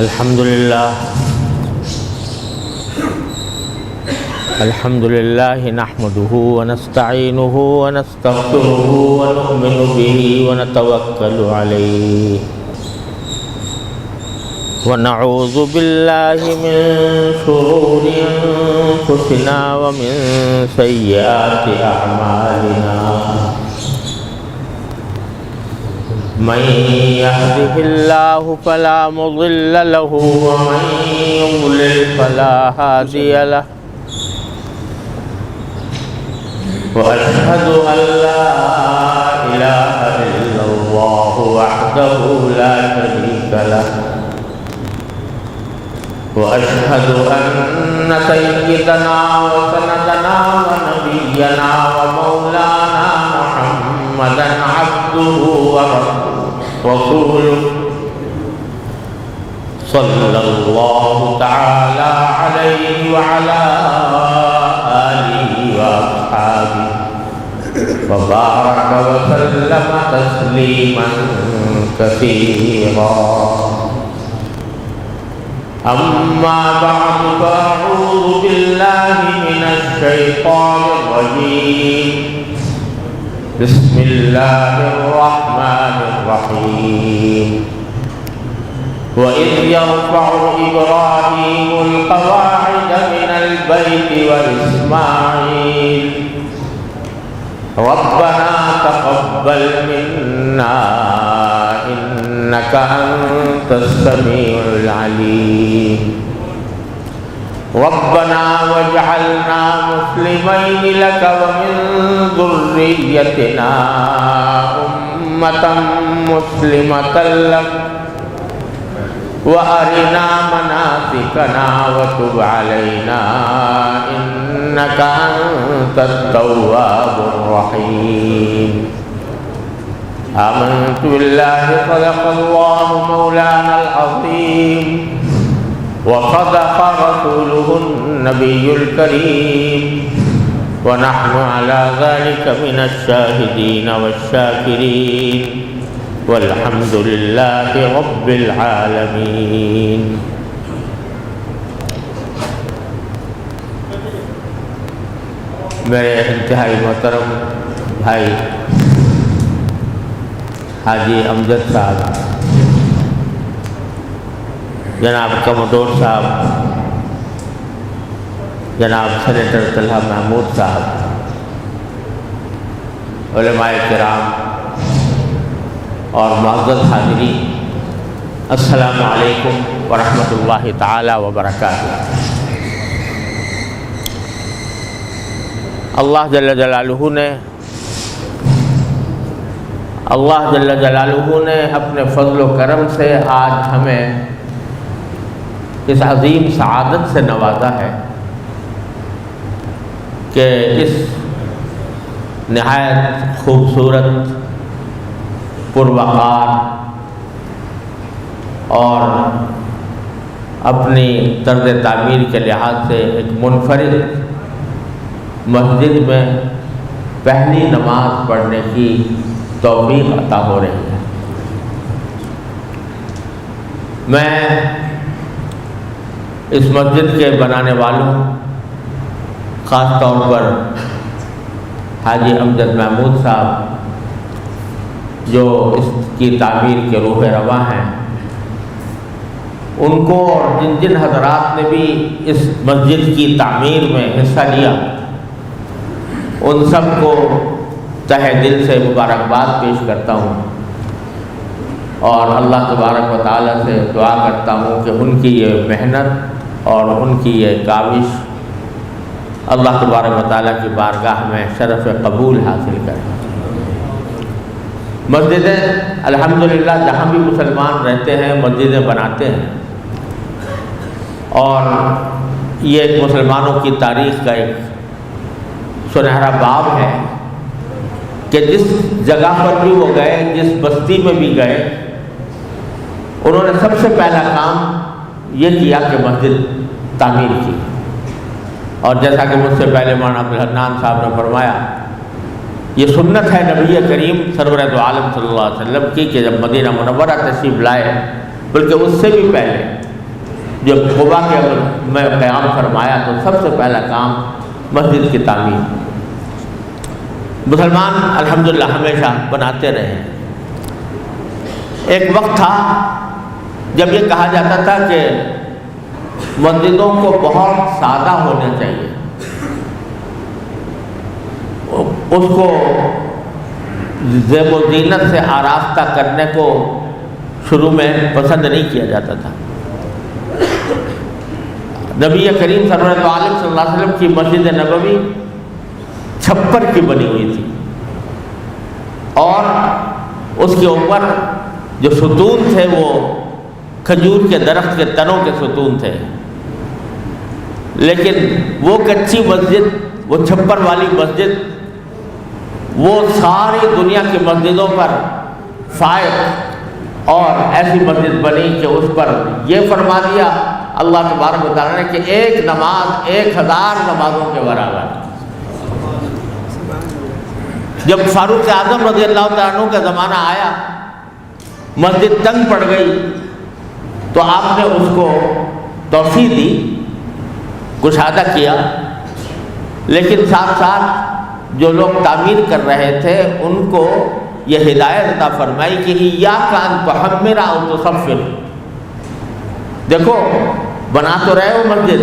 الحمد لله نحمده ونستعينه ونستغفره ونؤمن به ونتوكل عليه ونعوذ بالله من شرور أنفسنا ومن سيئات أعمالنا من يهده الله فلا مضل له ومن يضلل فلا هادي له وأشهد أن لا إله إلا الله وحده لا شريك له وأشهد أن سيدنا وسندنا ونبينا ومولانا محمدا عبده ورسوله صلى الله تعالى عليه وعلى آله وأصحابه وبارك وسلم تسليما كثيرا. أما بعد فأعوذ بالله من الشيطان الرجيم. بسم الله الرحمن الرحيم. وإذ يرفع إبراهيم القواعد من البيت وإسماعيل ربنا تقبل منا إنك أنت السميع العليم ربنا واجعلنا مسلمين لك ومن ذريتنا أمة مسلمة لك وأرنا مناسكنا وتب علينا إنك أنت التواب الرحيم. آمنت بالله صدق الله مولانا العظيم وصدق رسوله النبي الكريم ونحن على ذلك من الشاهدين والشاكرين والحمد لله رب العالمين. میرے انتہائی محترم بھائی حاجی امجد صاحب، جناب کمڈور صاحب، جناب سینیٹر طلحہ محمود صاحب، علماء کرام اور معزز حاضرین، السلام علیکم ورحمۃ اللہ تعالی وبرکاتہ. اللہ جل جلالہ نے اپنے فضل و کرم سے آج ہمیں اس عظیم سعادت سے نوازا ہے کہ اس نہایت خوبصورت، پروقار اور اپنی طرز تعمیر کے لحاظ سے ایک منفرد مسجد میں پہلی نماز پڑھنے کی توفیق عطا ہو رہی ہے. میں اس مسجد کے بنانے والوں، خاص طور پر حاجی امجد محمود صاحب جو اس کی تعمیر کے روح رواں ہیں، ان کو اور جن جن حضرات نے بھی اس مسجد کی تعمیر میں حصہ لیا، ان سب کو تہہ دل سے مبارکباد پیش کرتا ہوں اور اللہ تبارک و تعالیٰ سے دعا کرتا ہوں کہ ان کی یہ محنت اور ان کی یہ کاوش اللہ تبارک و تعالیٰ کی بارگاہ میں شرف قبول حاصل کرے. مسجدیں الحمدللہ جہاں بھی مسلمان رہتے ہیں مسجدیں بناتے ہیں، اور یہ ایک مسلمانوں کی تاریخ کا ایک سنہرا باب ہے کہ جس جگہ پر بھی وہ گئے، جس بستی میں بھی گئے، انہوں نے سب سے پہلا کام یہ کیا کہ مسجد تعمیر کی. اور جیسا کہ مجھ سے پہلے مولانا عبدالحنان صاحب نے فرمایا، یہ سنت ہے نبی کریم سرور دو عالم صلی اللہ علیہ وسلم کی کہ جب مدینہ منورہ تشریف لائے، بلکہ اس سے بھی پہلے جب قبا کے میں قیام فرمایا تو سب سے پہلا کام مسجد کی تعمیر۔ مسلمان الحمدللہ ہمیشہ بناتے رہے ہیں۔ ایک وقت تھا جب یہ کہا جاتا تھا کہ مسجدوں کو بہت سادہ ہونا چاہیے، اس کو زیب و زینت سے آراستہ کرنے کو شروع میں پسند نہیں کیا جاتا تھا۔ نبی کریم صلی اللہ علیہ وسلم کی مسجد نبوی چھپر کی بنی ہوئی تھی، اور اس کے اوپر جو ستون تھے وہ کھجور کے درخت کے تنوں کے ستون تھے، لیکن وہ کچی مسجد، وہ چھپر والی مسجد، وہ ساری دنیا کی مسجدوں پر فائق اور ایسی مسجد بنی کہ اس پر یہ فرما دیا اللہ تبارک و تعالیٰ نے کہ ایک نماز 1000 نمازوں کے برابر۔ جب فاروق اعظم رضی اللہ تعالیٰ عنہ کا زمانہ آیا، مسجد تنگ پڑ گئی، تو آپ نے اس کو توسیع دی، کشادہ کیا، لیکن ساتھ ساتھ جو لوگ تعمیر کر رہے تھے ان کو یہ ہدایت عطا فرمائی کہ ایاک ان تحمر او تصفر، دیکھو بنا تو رہے ہو مسجد،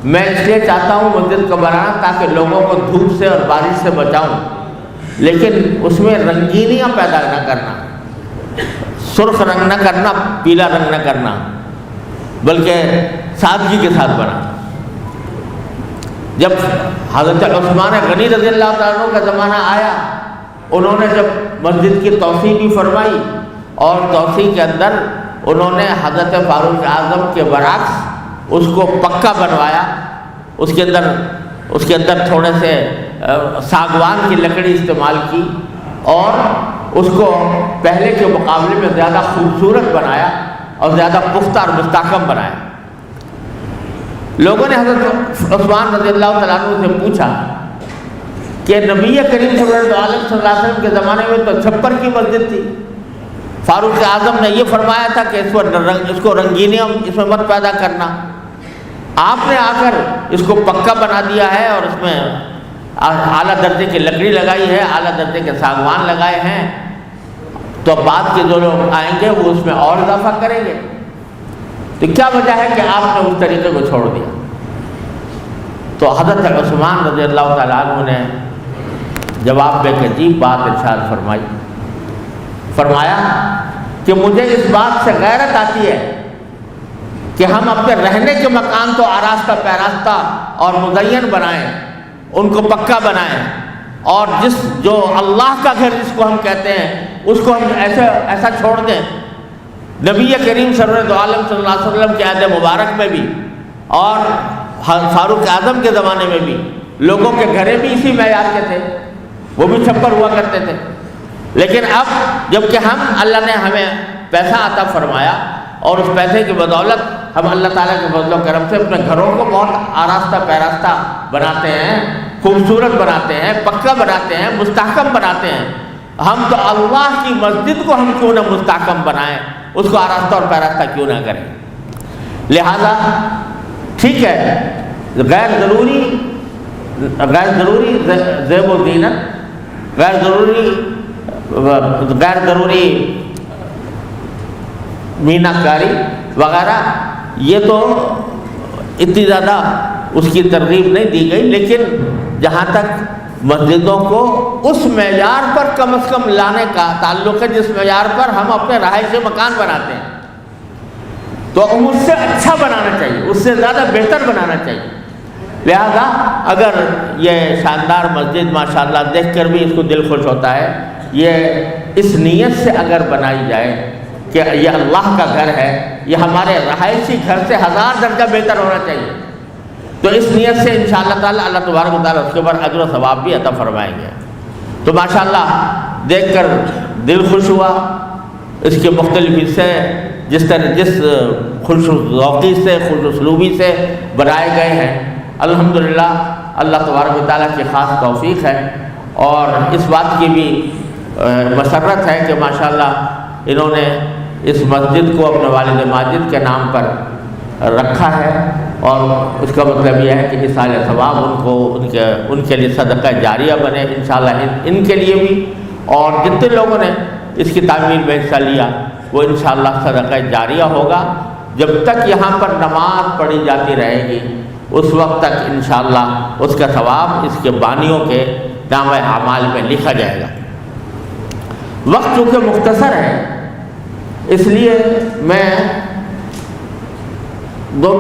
میں اس لیے چاہتا ہوں مسجد کو بنانا تاکہ لوگوں کو دھوپ سے اور بارش سے بچاؤں، لیکن اس میں رنگینیاں پیدا نہ کرنا، سرخ رنگ نہ کرنا، پیلا رنگ نہ کرنا، بلکہ سادگی کے ساتھ بنا۔ جب حضرت عثمان غنی رضی اللہ تعالیٰ عنہ کا زمانہ آیا، انہوں نے جب مسجد کی توسیع بھی فرمائی، اور توسیع کے اندر انہوں نے حضرت فاروق اعظم کے برعکس اس کو پکا بنوایا، اس کے اندر تھوڑے سے ساگوان کی لکڑی استعمال کی، اور اس کو پہلے کے مقابلے میں زیادہ خوبصورت بنایا اور زیادہ پختہ اور مستحکم بنایا۔ لوگوں نے حضرت عثمان رضی اللہ تعالیٰ عنہ سے پوچھا کہ نبی کریم صلی اللہ علیہ وسلم کے زمانے میں تو چھپر کی مسجد تھی، فاروق اعظم نے یہ فرمایا تھا کہ اس کو رنگینیاں اس میں مت پیدا کرنا، آپ نے آ کر اس کو پکا بنا دیا ہے اور اس میں اعلیٰ درجے کی لکڑی لگائی ہے، اعلیٰ درجے کے ساگوان لگائے ہیں، تو بعد کے جو لوگ آئیں گے وہ اس میں اور اضافہ کریں گے، تو کیا وجہ ہے کہ آپ نے اس طریقے کو چھوڑ دیا؟ تو حضرت عثمان رضی اللہ تعالیٰ عنہ نے جواب میں ایک عجیب بات ارشاد فرمایا کہ مجھے اس بات سے غیرت آتی ہے کہ ہم اپنے رہنے کے مکان تو آراستہ پیراستہ اور مزین بنائیں، ان کو پکا بنائیں، اور جو اللہ کا گھر جس کو ہم کہتے ہیں اس کو ہم ایسا چھوڑ دیں۔ نبی کریم صلی اللہ علیہ وسلم کے عہد مبارک میں بھی اور فاروق اعظم کے زمانے میں بھی لوگوں کے گھریں بھی اسی معیار کے تھے، وہ بھی چھپر ہوا کرتے تھے، لیکن اب جب کہ اللہ نے ہمیں پیسہ عطا فرمایا اور اس پیسے کی بدولت ہم اللہ تعالیٰ کے فضل و کرم سے اپنے گھروں کو بہت آراستہ پیراستہ بناتے ہیں، خوبصورت بناتے ہیں، پکا بناتے ہیں، مستحکم بناتے ہیں، ہم تو اللہ کی مسجد کو ہم کیوں نہ مستحکم بنائیں، اس کو آراستہ اور پیراستہ کیوں نہ کریں؟ لہذا ٹھیک ہے، غیر ضروری زیب و زینت، غیر ضروری مینا کاری وغیرہ یہ تو اتنی زیادہ اس کی ترغیب نہیں دی گئی، لیکن جہاں تک مسجدوں کو اس معیار پر کم از کم لانے کا تعلق ہے جس معیار پر ہم اپنے رہائشی مکان بناتے ہیں، تو ہم اس سے اچھا بنانا چاہیے، اس سے زیادہ بہتر بنانا چاہیے۔ لہذا اگر یہ شاندار مسجد ماشاءاللہ دیکھ کر بھی اس کو دل خوش ہوتا ہے، یہ اس نیت سے اگر بنائی جائے کہ یہ اللہ کا گھر ہے، یہ ہمارے رہائشی گھر سے 1000 درجہ بہتر ہونا چاہیے، تو اس نیت سے انشاءاللہ تعالی اللہ تبارک و تعالیٰ اس کے اوپر اجر و ثواب بھی عطا فرمائیں گے۔ تو ماشاءاللہ دیکھ کر دل خوش ہوا، اس کے مختلف حصے جس خوش ذوقی سے خوش اسلوبی سے بنائے گئے ہیں، الحمدللہ اللہ تبارک و تعالیٰ کی خاص توفیق ہے، اور اس بات کی بھی مسرت ہے کہ ماشاءاللہ انہوں نے اس مسجد کو اپنے والد ماجد کے نام پر رکھا ہے، اور اس کا مطلب یہ ہے کہ ایصال ثواب ان کے لیے صدقہ جاریہ بنے انشاءاللہ، ان کے لیے بھی، اور جتنے لوگوں نے اس کی تعمیر میں حصہ لیا وہ انشاءاللہ صدقہ جاریہ ہوگا۔ جب تک یہاں پر نماز پڑھی جاتی رہے گی اس وقت تک انشاءاللہ اس کا ثواب اس کے بانیوں کے نامہ اعمال میں لکھا جائے گا۔ وقت چونکہ مختصر ہے اس لیے میں دو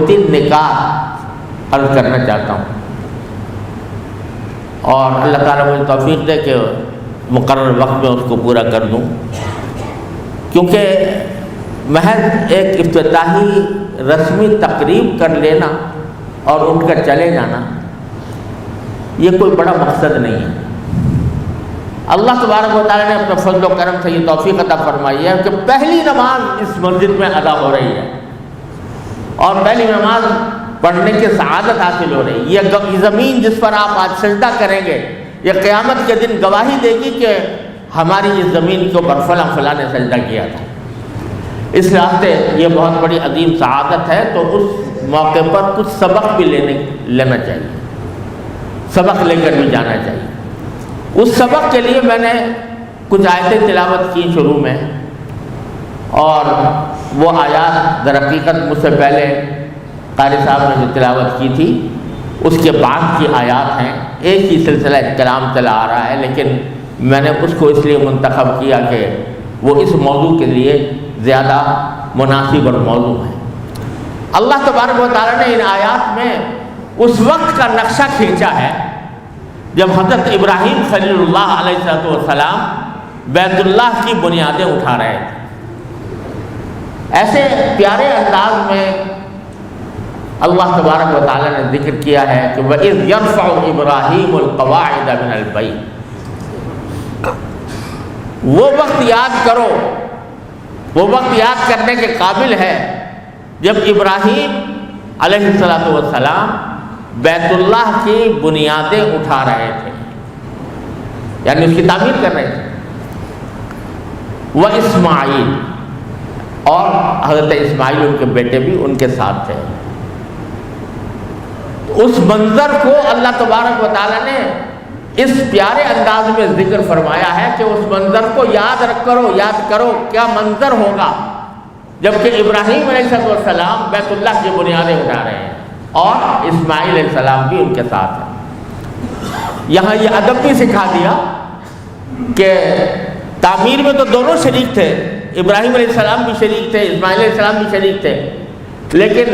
تین نکات عرض کرنا چاہتا ہوں، اور اللہ تعالیٰ مجھے توفیق دے کہ مقرر وقت میں اس کو پورا کر دوں، کیونکہ محض ایک افتتاحی رسمی تقریب کر لینا اور اٹھ کر چلے جانا یہ کوئی بڑا مقصد نہیں ہے۔ اللہ تبارک و تعالیٰ نے اپنے فضل و کرم سے یہ توفیق عطا فرمائی ہے کہ پہلی نماز اس مسجد میں ادا ہو رہی ہے، اور پہلی نماز پڑھنے کی سعادت حاصل ہو رہی ہے۔ یہ زمین جس پر آپ آج سجدہ کریں گے یہ قیامت کے دن گواہی دے گی کہ ہماری اس زمین کے اوپر فلاں نے سجدہ کیا تھا۔ اس راستے یہ بہت بڑی عظیم سعادت ہے، تو اس موقع پر کچھ سبق بھی لینا چاہیے، سبق لے کر بھی جانا چاہیے۔ اس سبق کے لیے میں نے کچھ آیتیں تلاوت کی شروع میں، اور وہ آیات در حقیقت مجھ سے پہلے قاری صاحب نے جو تلاوت کی تھی اس کے بعد کی آیات ہیں۔ ایک ہی سلسلہ کلام چلا آ رہا ہے، لیکن میں نے اس کو اس لیے منتخب کیا کہ وہ اس موضوع کے لیے زیادہ مناسب اور موضوع ہے۔ اللہ تبارک و تعالیٰ نے ان آیات میں اس وقت کا نقشہ کھینچا ہے جب حضرت ابراہیم خلیل اللہ علیہ السلام بیت اللہ کی بنیادیں اٹھا رہے تھے۔ ایسے پیارے انداز میں اللہ تبارک و تعالیٰ نے ذکر کیا ہے کہ وَإِذْ يَرْفَعُ إِبْرَاهِيمُ الْقَوَاعِدَ مِنَ الْبَيْتِ، وہ وقت یاد کرو، وہ وقت یاد کرنے کے قابل ہے جب ابراہیم علیہ السلام بیت اللہ کی بنیادیں اٹھا رہے تھے، یعنی اس کی تعمیر کر رہے تھے۔ وَإِسْمَاعِيلَ، اور حضرت اسماعیل ان کے بیٹے بھی ان کے ساتھ تھے۔ اس منظر کو اللہ تبارک و تعالیٰ نے اس پیارے انداز میں ذکر فرمایا ہے کہ اس منظر کو یاد کرو کیا منظر ہوگا جبکہ ابراہیم علیہ السلام بیت اللہ کی بنیادیں اٹھا رہے ہیں اور اسماعیل علیہ السلام بھی ان کے ساتھ ہیں۔ یہاں یہ ادب بھی سکھا دیا کہ تعمیر میں تو دونوں شریک تھے، ابراہیم علیہ السلام بھی شریک تھے، اسماعیل علیہ السلام بھی شریک تھے، لیکن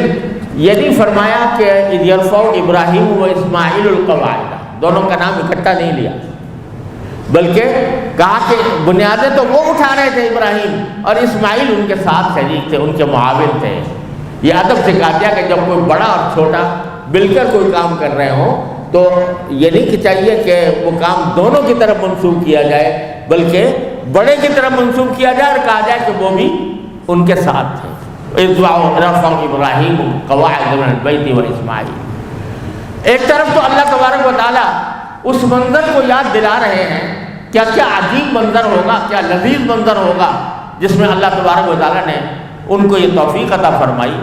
یہ نہیں فرمایا کہ اذ یرفع ابراہیم و اسماعیل القواعد، دونوں کا نام اکٹھا نہیں لیا، بلکہ کہا کہ بنیادیں تو وہ اٹھا رہے تھے ابراہیم، اور اسماعیل ان کے ساتھ شریک تھے، ان کے معاون تھے۔ یہ ادب سکھا دیا کہ جب کوئی بڑا اور چھوٹا مل کر کوئی کام کر رہے ہوں تو یہ نہیں چاہیے کہ وہ کام دونوں کی طرف منسوب کیا جائے، بلکہ بڑے کی طرف منسوب کیا جائے اور کہا جائے کہ وہ بھی ان کے ساتھ تھے۔ رفع ابراہیم قواعد من البیت و اسماعیل، ایک طرف تو اللہ تبارک و تعالیٰ اس منظر کو یاد دلا رہے ہیں، کیا عجیب منظر ہوگا، کیا لذیذ منظر ہوگا جس میں اللہ تبارک و تعالیٰ نے ان کو یہ توفیق عطا فرمائی۔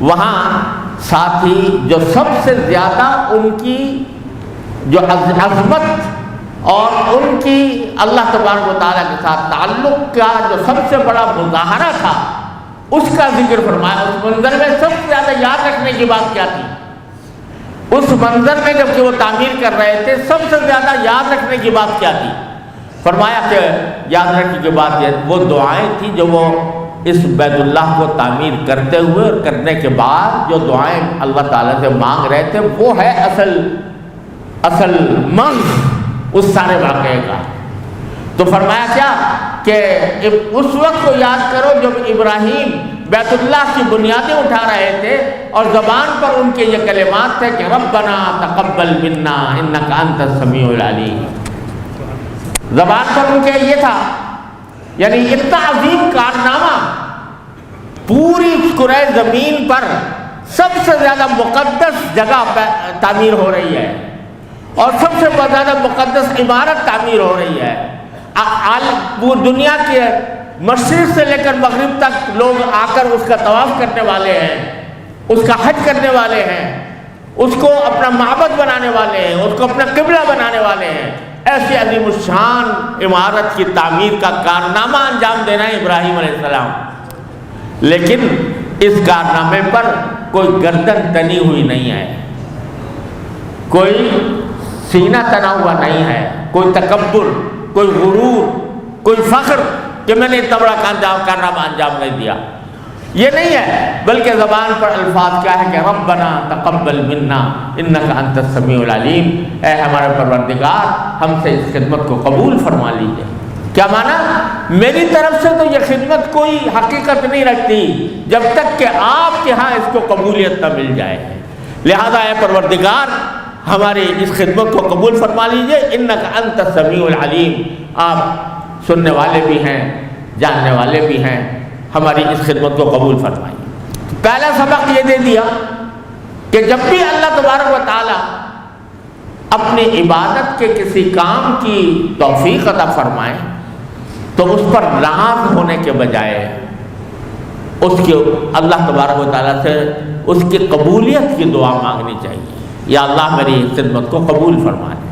وہاں ساتھ ہی جو سب سے زیادہ ان کی جو عظمت اور ان کی اللہ تبارک و تعالیٰ کے ساتھ تعلق کا جو سب سے بڑا مظاہرہ تھا اس کا ذکر فرمایا۔ اس منظر میں سب سے زیادہ یاد رکھنے کی بات کیا تھی؟ اس منظر میں جب کہ وہ تعمیر کر رہے تھے سب سے زیادہ یاد رکھنے کی بات کیا تھی؟ فرمایا کہ یاد رکھنے کی بات یہ وہ دعائیں تھیں جو وہ اس بیت اللہ کو تعمیر کرتے ہوئے اور کرنے کے بعد جو دعائیں اللہ تعالیٰ سے مانگ رہے تھے وہ ہے اصل مغز اس سارے واقعے کا۔ تو فرمایا کیا کہ اس وقت کو یاد کرو جب ابراہیم بیت اللہ کی بنیادیں اٹھا رہے تھے اور زبان پر ان کے یہ کلمات تھے کہ ربنا تقبل منا انک انت السمیع العلیم۔ زبان پر ان کے یہ تھا، یعنی اتنا عظیم کارنامہ، پوری کرۂ زمین پر سب سے زیادہ مقدس جگہ تعمیر ہو رہی ہے اور سب سے زیادہ مقدس عمارت تعمیر ہو رہی ہے۔ وہ دنیا کے مشرق سے لے کر مغرب تک لوگ آ کر اس کا طواف کرنے والے ہیں، اس کا حج کرنے والے ہیں، اس کو اپنا معبد بنانے والے ہیں، اس کو اپنا قبلہ بنانے والے ہیں۔ ایسی عظیم الشان عمارت کی تعمیر کا کارنامہ انجام دینا ہے ابراہیم علیہ السلام، لیکن اس کارنامے پر کوئی گردن تنی ہوئی نہیں ہے، کوئی سینہ تنا ہوا نہیں ہے، کوئی تکبر، کوئی غرور، کوئی فخر کہ میں نے اتنا بڑا کارنامہ انجام نہیں دیا، یہ نہیں ہے، بلکہ زبان پر الفاظ کیا ہے کہ ربنا تقبل منا انک انت السمیع العلیم، اے ہمارے پروردگار ہم سے اس خدمت کو قبول فرما لیجئے۔ کیا مانا؟ میری طرف سے تو یہ خدمت کوئی حقیقت نہیں رکھتی جب تک کہ آپ کے ہاں اس کو قبولیت نہ مل جائے، لہذا اے پروردگار ہماری اس خدمت کو قبول فرما لیجئے، انک انت السمیع العلیم، آپ سننے والے بھی ہیں، جاننے والے بھی ہیں، ہماری اس خدمت کو قبول فرمائیے۔ پہلا سبق یہ دے دیا کہ جب بھی اللہ تبارک و تعالی اپنی عبادت کے کسی کام کی توفیق عطا فرمائے تو اس پر راض ہونے کے بجائے اس کے اللہ تبارک و تعالیٰ سے اس کی قبولیت کی دعا مانگنی چاہیے، یا اللہ میری خدمت کو قبول فرما لے۔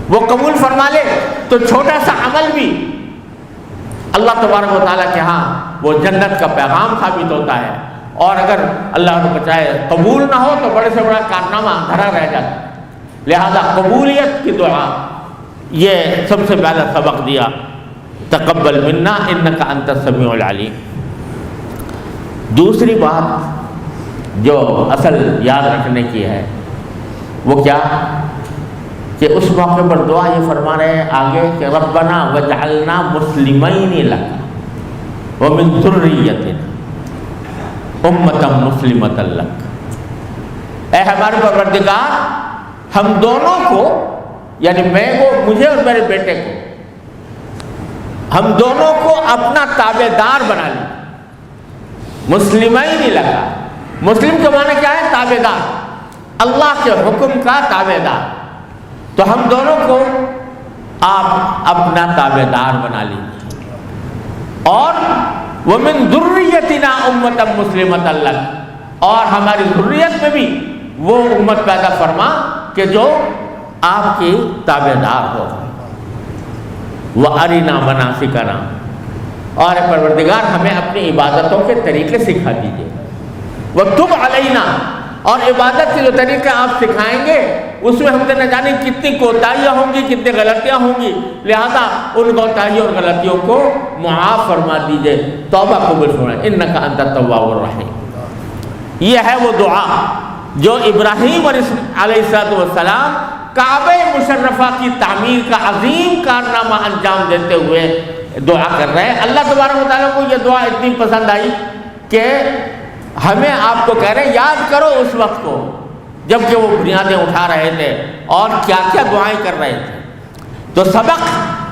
وہ قبول فرما لے تو چھوٹا سا عمل بھی اللہ تبارک و تعالیٰ کے ہاں وہ جنت کا پیغام ثابت ہوتا ہے، اور اگر اللہ نے بچائے قبول نہ ہو تو بڑے سے بڑا کارنامہ دھرا رہ جاتا ہے۔ لہذا قبولیت کی دعا یہ سب سے پہلا سبق دیا، تقبل منا انک انت السمیع العلیم۔ دوسری بات جو اصل یاد رکھنے کی ہے وہ کیا کہ اس موقع پر دعا یہ فرما رہے ہیں آگے کہ ربنا وجعلنا مسلمین لک ومن ذریتنا امۃ مسلمۃ لک، اے ہمارے پروردگار ہم دونوں کو، یعنی میں کو، مجھے اور میرے بیٹے کو، ہم دونوں کو اپنا تابع دار بنا لیں۔ مسلمین لگا، مسلم کے معنی کیا ہے؟ تابع دار، اللہ کے حکم کا تابع دار، تو ہم دونوں کو آپ اپنا تابع دار بنا لیجیے، اور وَمِن ذُرِّيَّتِنَا أُمَّةً مُسْلِمَةً لَكَ، اور ہماری ذریت میں بھی وہ امت پیدا فرما کہ جو آپ کی تابع دار ہو۔ وَأَرِنَا مَنَاسِكَنَا، اور پروردگار ہمیں اپنی عبادتوں کے طریقے سکھا دیجیے۔ وَتُبْ عَلَيْنَا، اور عبادت کے جو طریقے آپ سکھائیں گے اس میں ہم سے نہ جانے کتنی کوتاہیاں ہوں گی، کتنی غلطیاں ہوں گی، لہذا ان کوتاہیوں اور غلطیوں کو معاف فرما دیجیے، توبہ قبول فرمائے، انک انت التواب الرحیم۔ یہ ہے وہ دعا جو ابراہیم علیہ السلام کعبہ مشرفہ کی تعمیر کا عظیم کارنامہ انجام دیتے ہوئے دعا کر رہے ہیں۔ اللہ تبارک و تعالیٰ کو یہ دعا اتنی پسند آئی کہ ہمیں آپ کو کہہ رہے ہیں یاد کرو اس وقت کو جب کہ وہ بنیادیں اٹھا رہے تھے اور کیا کیا دعائیں کر رہے تھے۔ تو سبق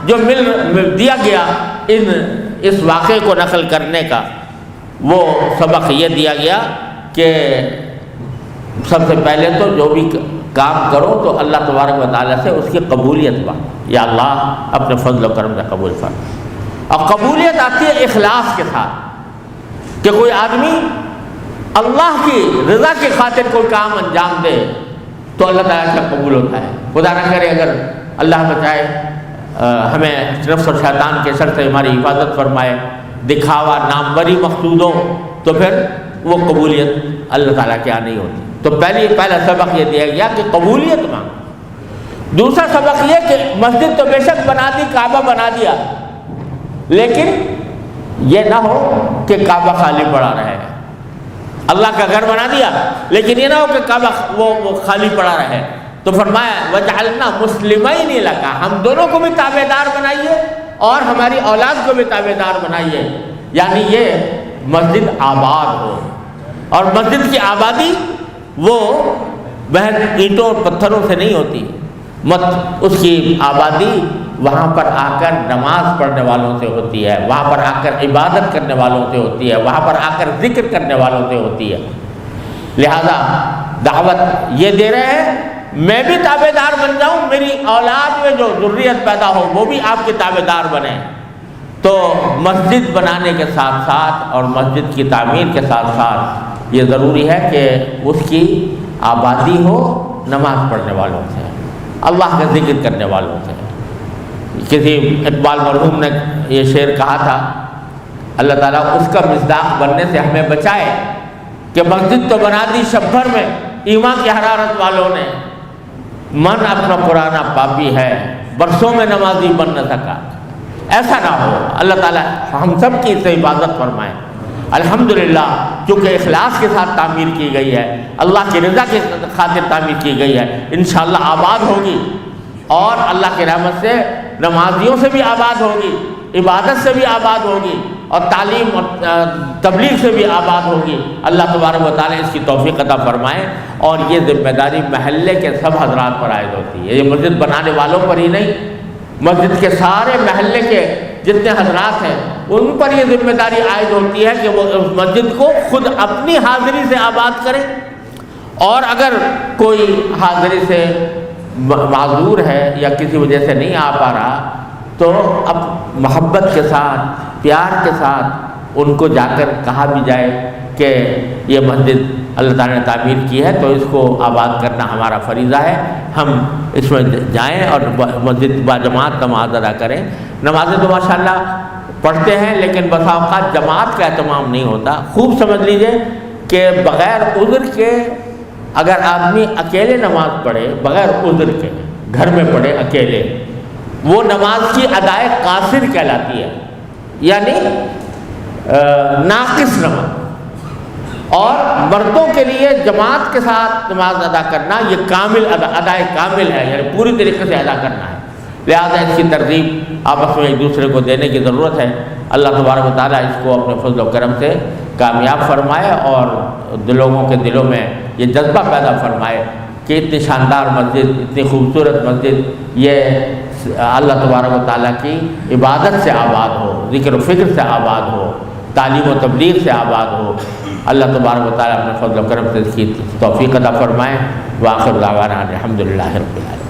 جو مل دیا گیا اس واقعے کو نقل کرنے کا، وہ سبق یہ دیا گیا کہ سب سے پہلے تو جو بھی کام کرو تو اللہ تبارک و تعالیٰ سے اس کی قبولیت مانگو، یا اللہ اپنے فضل و کرم سے قبول فرما۔ اور قبولیت آتی ہے اخلاص کے ساتھ، کہ کوئی آدمی اللہ کی رضا کی خاطر کوئی کام انجام دے تو اللہ تعالیٰ سے قبول ہوتا ہے۔ خدا نہ کرے اگر اللہ بچائے ہمیں نفس اور شیطان کے شر سے ہماری حفاظت فرمائے، دکھاوا ناموری مقصود ہو تو پھر وہ قبولیت اللہ تعالیٰ کے یہاں نہیں ہوتی۔ تو پہلا سبق یہ دیا گیا کہ قبولیت مانگو۔ دوسرا سبق یہ کہ مسجد تو بے شک بنا دی، کعبہ بنا دیا، لیکن یہ نہ ہو کہ کعبہ خالی پڑا رہے۔ اللہ کا گھر بنا دیا لیکن یہ نہ ہو کہ کعبہ وہ خالی پڑا رہے، تو فرمایا وجعلنا مسلمین لک، ہم دونوں کو بھی تابع دار بنائیے اور ہماری اولاد کو بھی تابع دار بنائیے، یعنی یہ مسجد آباد ہو۔ اور مسجد کی آبادی وہ بہن اینٹوں اور پتھروں سے نہیں ہوتی، اس کی آبادی وہاں پر آ کر نماز پڑھنے والوں سے ہوتی ہے، وہاں پر آ کر عبادت کرنے والوں سے ہوتی ہے، وہاں پر آ کر ذکر کرنے والوں سے ہوتی ہے۔ لہذا دعوت یہ دے رہے ہیں میں بھی تابع دار بن جاؤں، میری اولاد میں جو ذریت پیدا ہو وہ بھی آپ کے تابع دار بنے، تو مسجد بنانے کے ساتھ ساتھ اور مسجد کی تعمیر کے ساتھ ساتھ یہ ضروری ہے کہ اس کی آبادی ہو نماز پڑھنے والوں سے، اللہ کا ذکر کرنے والوں سے۔ کسی اقبال مرحوم نے یہ شعر کہا تھا، اللہ تعالیٰ اس کا مصداق بننے سے ہمیں بچائے کہ مسجد تو بنا دی شب بھر میں ایمان کی حرارت والوں نے، من اپنا پرانا پاپی ہے برسوں میں نمازی بن نہ سکا۔ ایسا نہ ہو، اللہ تعالیٰ ہم سب کی اس سے عبادت فرمائے۔ الحمدللہ چونکہ اخلاص کے ساتھ تعمیر کی گئی ہے، اللہ کی رضا کی خاطر تعمیر کی گئی ہے، انشاءاللہ آباد ہوگی، اور اللہ کی رحمت سے نمازیوں سے بھی آباد ہوگی، عبادت سے بھی آباد ہوگی، اور تعلیم اور تبلیغ سے بھی آباد ہوگی۔ اللہ تبارک و تعالیٰ اس کی توفیق عطا فرمائے۔ اور یہ ذمہ داری محلے کے سب حضرات پر عائد ہوتی ہے، یہ مسجد بنانے والوں پر ہی نہیں، مسجد کے سارے محلے کے جتنے حضرات ہیں ان پر یہ ذمہ داری عائد ہوتی ہے کہ وہ اس مسجد کو خود اپنی حاضری سے آباد کریں، اور اگر کوئی حاضری سے معذور ہے یا کسی وجہ سے نہیں آ پا رہا تو اب محبت کے ساتھ پیار کے ساتھ ان کو جا کر کہا بھی جائے کہ یہ مسجد اللہ تعالیٰ نے تعمیر کی ہے تو اس کو آباد کرنا ہمارا فریضہ ہے، ہم اس میں جائیں اور مسجد با جماعت نماز ادا کریں۔ نمازیں تو ماشاءاللہ پڑھتے ہیں لیکن بسا اوقات جماعت کا اہتمام نہیں ہوتا۔ خوب سمجھ لیجئے کہ بغیر عذر کے اگر آدمی اکیلے نماز پڑھے، بغیر عذر کے گھر میں پڑھے اکیلے، وہ نماز کی ادائے قاصر کہلاتی ہے، یعنی ناقص نماز۔ اور مردوں کے لیے جماعت کے ساتھ نماز ادا کرنا یہ کامل ادائے کامل ہے، یعنی پوری طریقے سے ادا کرنا ہے، لہذا اس کی ترغیب آپس میں ایک دوسرے کو دینے کی ضرورت ہے۔ اللہ تبارک و تعالیٰ اس کو اپنے فضل و کرم سے کامیاب فرمائے اور لوگوں کے دلوں میں یہ جذبہ پیدا فرمائے کہ اتنی شاندار مسجد، اتنی خوبصورت مسجد یہ اللہ تبارک و تعالیٰ کی عبادت سے آباد ہو، ذکر و فکر سے آباد ہو، تعلیم و تبلیغ سے آباد ہو۔ اللہ تبارک و تعالیٰ اپنے فضل و کرم سے اس کی توفیق عطا فرمائے۔ وآخر دعوانا الحمدللہ رب العالمین۔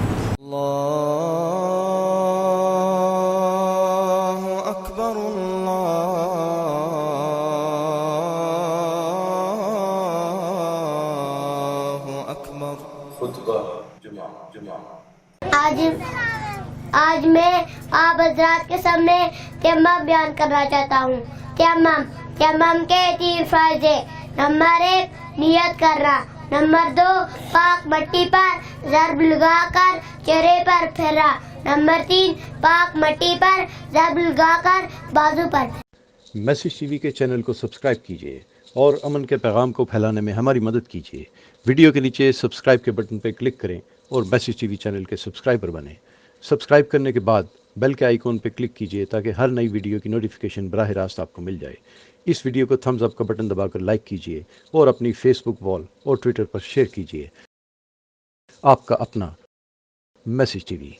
آج میں آپ حضرات کے سامنے تیمم بیان کرنا چاہتا ہوں۔ تیمم کے 3 فرائض ہیں۔ نمبر 1 نیت کرنا، نمبر 2 پاک مٹی پر ضرب لگا کر چہرے پر پھیرنا، نمبر 3 پاک مٹی پر ضرب لگا کر بازو پر۔ میسج ٹی وی کے چینل کو سبسکرائب کیجیے اور امن کے پیغام کو پھیلانے میں ہماری مدد کیجیے۔ ویڈیو کے نیچے سبسکرائب کے بٹن پر کلک کریں اور میسج ٹی وی چینل کے سبسکرائبر بنیں۔ سبسکرائب کرنے کے بعد بیل کے آئیکن پہ کلک کیجیے تاکہ ہر نئی ویڈیو کی نوٹیفیکیشن براہ راست آپ کو مل جائے۔ اس ویڈیو کو تھمز اپ کا بٹن دبا کر لائک کیجیے اور اپنی فیس بک وال اور ٹویٹر پر شیئر کیجیے۔ آپ کا اپنا میسج ٹی وی۔